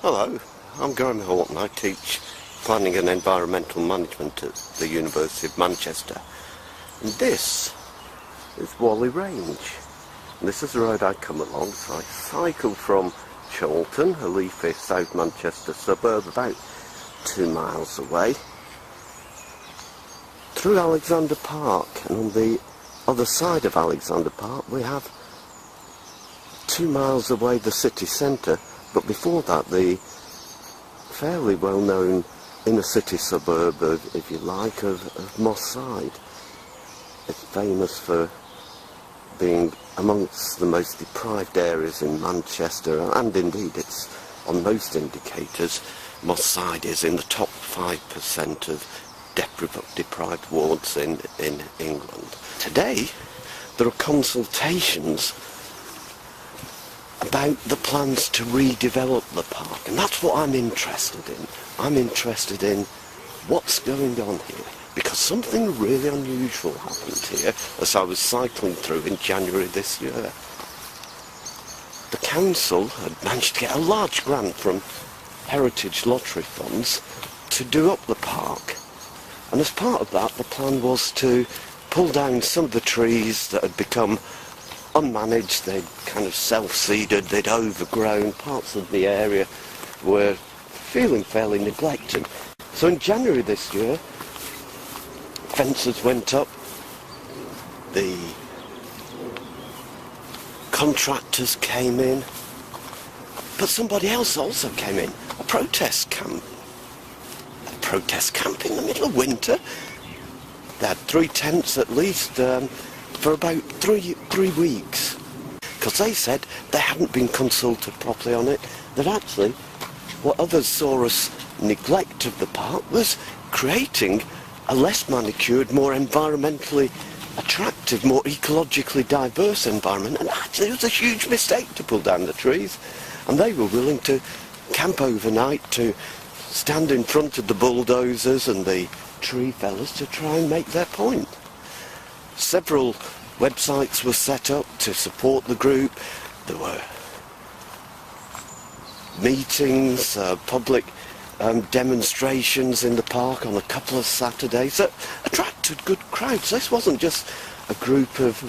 Hello, I'm Graham Horton. I teach planning and environmental management at the University of Manchester. And this is Whalley Range. And this is the road I come along. So I cycle from Chorlton, a leafy South Manchester suburb about 2 miles away, through Alexander Park. And on the other side of Alexander Park we have 2 miles away the city centre. But before that, the fairly well-known inner-city suburb of, if you like, of Moss Side. It's famous for being amongst the most deprived areas in Manchester, and indeed it's, on most indicators, Moss Side is in the top 5% of deprived wards in England. Today, there are consultations about the plans to redevelop the park, and that's what I'm interested in. I'm interested in what's going on here, because something really unusual happened here as I was cycling through in January this year. The council had managed to get a large grant from Heritage Lottery funds to do up the park, and as part of that the plan was to pull down some of the trees that had become unmanaged. They'd kind of self-seeded, they'd overgrown, parts of the area were feeling fairly neglected. So in January this year, fences went up, the contractors came in, but somebody else also came in, a protest camp. A protest camp in the middle of winter. They had 3 tents at least, for about three weeks, because they said they hadn't been consulted properly on it, that actually what others saw as neglect of the park was creating a less manicured, more environmentally attractive, more ecologically diverse environment, and actually it was a huge mistake to pull down the trees, and they were willing to camp overnight, to stand in front of the bulldozers and the tree fellers to try and make their point. Several websites were set up to support the group. There were meetings, public demonstrations in the park on a couple of Saturdays that attracted good crowds. This wasn't just a group of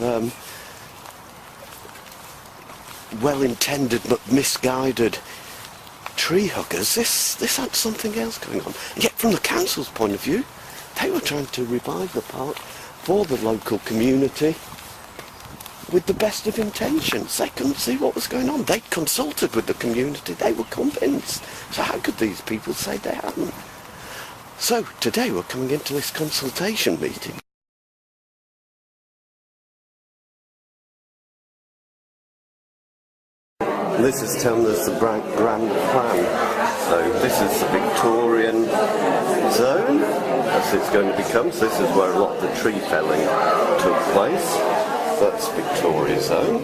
well-intended but misguided tree huggers. This had something else going on. And yet from the council's point of view, they were trying to revive the park for the local community with the best of intentions. They couldn't see what was going on. They'd consulted with the community. They were convinced. So how could these people say they hadn't? So today we're coming into this consultation meeting. This is telling us the grand plan. So this is the Victorian zone, as it's going to become. So this is where a lot of the tree felling took place. That's Victoria zone.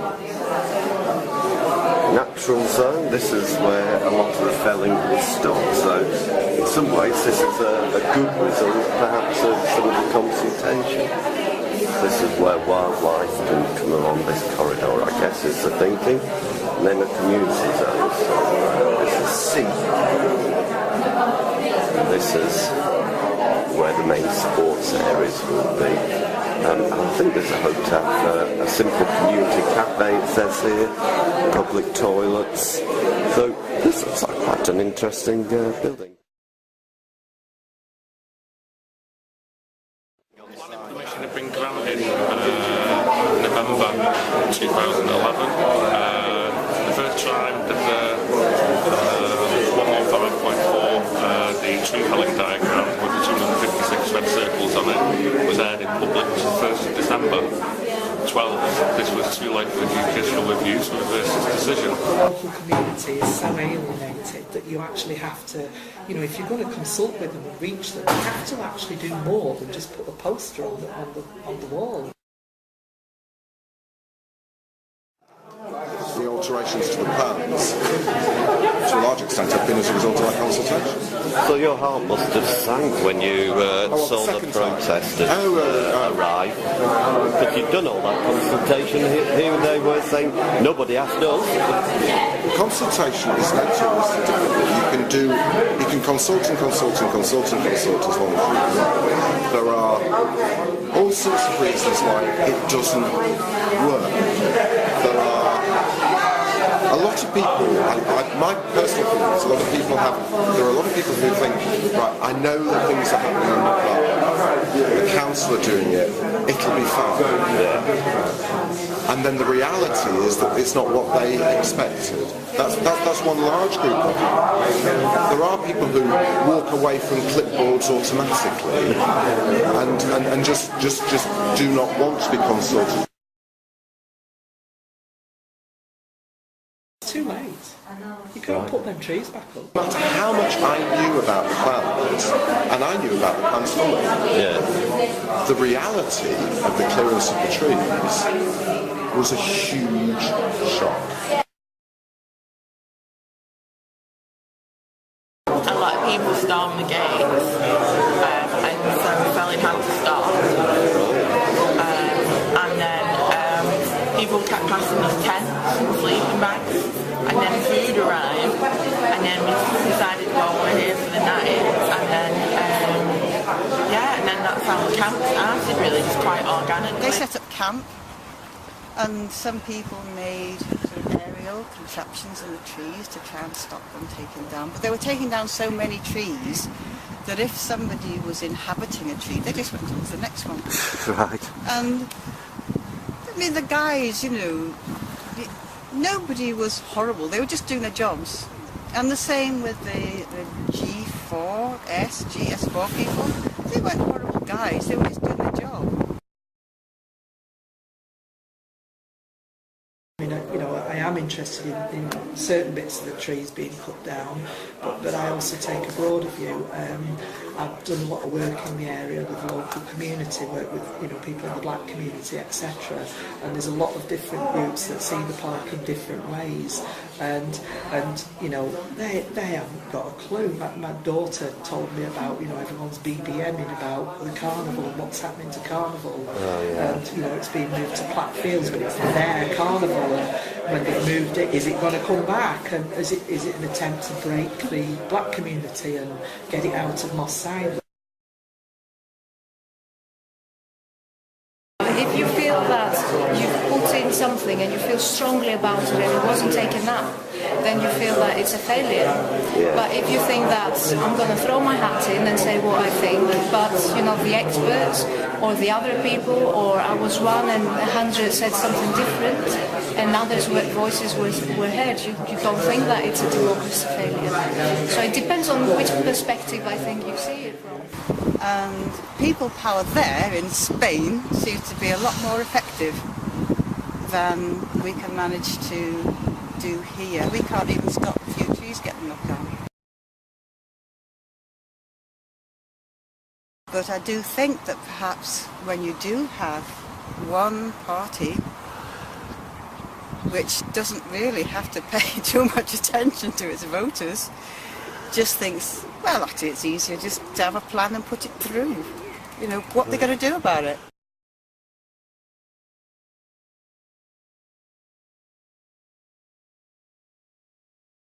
Natural zone, this is where a lot of the felling will stop. So in some ways this is a good result perhaps of some of the consultation. This is where wildlife can come along this corridor, I guess is the thinking. And then a community zone. So this is C. And this is where the main sports areas will be. I think there's a hotel, a simple community cafe, it says here, public toilets. So this looks like quite an interesting building. Planning permission had been granted in November 2011. The first time that 115.4, the tree felling diagram with the 256 red circles on it, was aired in public, which was 1st of December 12. This was too late for judicial review, so reversed its decision. The local community is so alienated that you actually have to, if you're going to consult with them and reach them, you have to actually do more than just put a poster on the wall. The alterations to the plans, to a large extent, have been as a result of our consultation. So your heart must have sank when you saw the protesters arrive. because you'd done all that consultation. Here they were saying nobody asked us. Consultation is notoriously difficult. You can consult and consult and consult and consult as long as you like. There are all sorts of reasons why it doesn't work. There are a lot of people, my personal opinion is there are a lot of people who think, right, I know that things are happening in my club, the council are doing it, it'll be fine. Yeah. And then the reality is that it's not what they expected. That's one large group of them. There are people who walk away from clipboards automatically and just do not want to be consulted. Too late. You can't put them trees back up. No matter how much I knew about the plans, and I knew about the plans fully, the reality of the clearance of the trees was a huge shock. A lot of people stormed the gates, and so we felt it had to stop. And then people kept passing us tents and sleeping bags, and then food arrived, and then we decided, well, we're here for the night, and then and then that's how the camp started, really, just quite organically. They set up camp, and some people made sort of aerial contraptions in the trees to try and stop them taking down. But they were taking down so many trees that if somebody was inhabiting a tree, they just went on to the next one. Right. And I mean, the guys, nobody was horrible. They were just doing their jobs. And the same with the GS4 people. They weren't horrible guys. They were just doing their job. I am interested in certain bits of the trees being cut down, but I also take a broader view. I've done a lot of work in the area with the local community, work with people in the black community, etc. And there's a lot of different groups that see the park in different ways, and they haven't got a clue. My daughter told me about everyone's BBMing about the carnival and what's happening to carnival, and it's being moved to Platt Fields, but it's their carnival. And when they moved it, is it going to come back? And is it an attempt to break the black community and get it out of Moss Side? If you feel that you've put in something and you feel strongly about it and it wasn't taken up, then you feel that it's a failure. Yeah. But if you think that I'm going to throw my hat in and say what I think, but the experts or the other people, or I was one and 100 said something different and others' voices were heard, you don't think that it's a democracy failure. So it depends on which perspective I think you see it from. And people power there in Spain seems to be a lot more effective than we can manage to do here. We can't even stop a few trees getting knocked down. But I do think that perhaps when you do have one party which doesn't really have to pay too much attention to its voters, just thinks, well, actually it's easier just to have a plan and put it through. What they're going to do about it.